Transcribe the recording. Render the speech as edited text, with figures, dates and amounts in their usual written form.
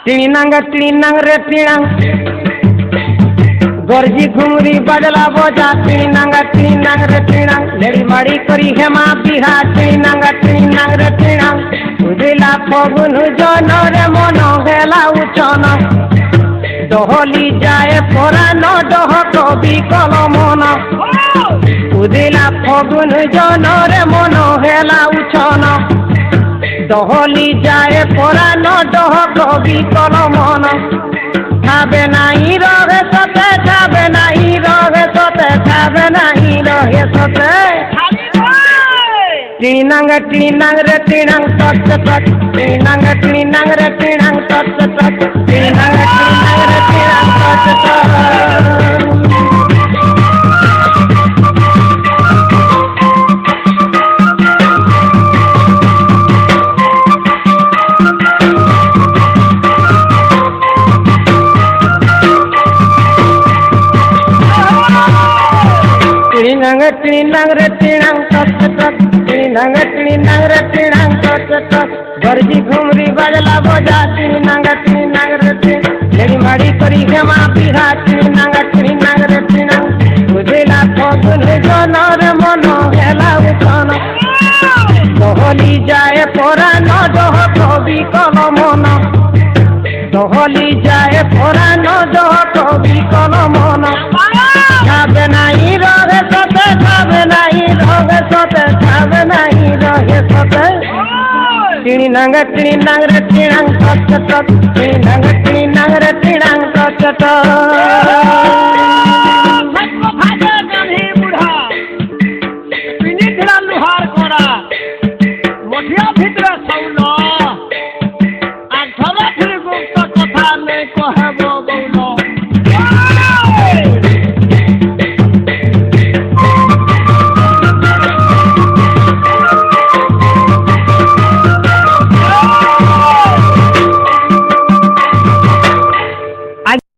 टिणंग रे टिणंग गरजी घुमरी बजला बोजा टिणंग रे टिणंग लेडी माड़ी करी हेमा बिहा टिणंग रे टिणंग उदिला फगुन जन रे मन गेला उचन दहली जाए परान डह कवि कलमन उदिला फगुन जन रे मन गेला उचन दहली जाए परान डह कवि कलमन खाबे नहीं रहे सते खाबे नहीं रहे सते खाबे नहीं रहे सते टिणंग रे टिणंग तट तट टिणंग रे टिणंग तट तट टिणंग रे टिणंग तट तट टिणंग रे टिणंग तट तट टिणंग रे टिणंग तट तट गरजी घुमरी बजला बोजा टिणंग रे टिणंग लेडी माड़ी करी हेमा बिहा टिणंग रे टिणंग उदिला फगुन जन रे मन गेला उचन दहली जाए परान डह कवि कलमन दहली जाए परान डह कवि कलमन खाबे नहीं रहे सते खाबे नहीं रहे सते खाबे नहीं रहे सते टिणंग रे टिणंग तट तट टिणंग रे टिणंग तट तट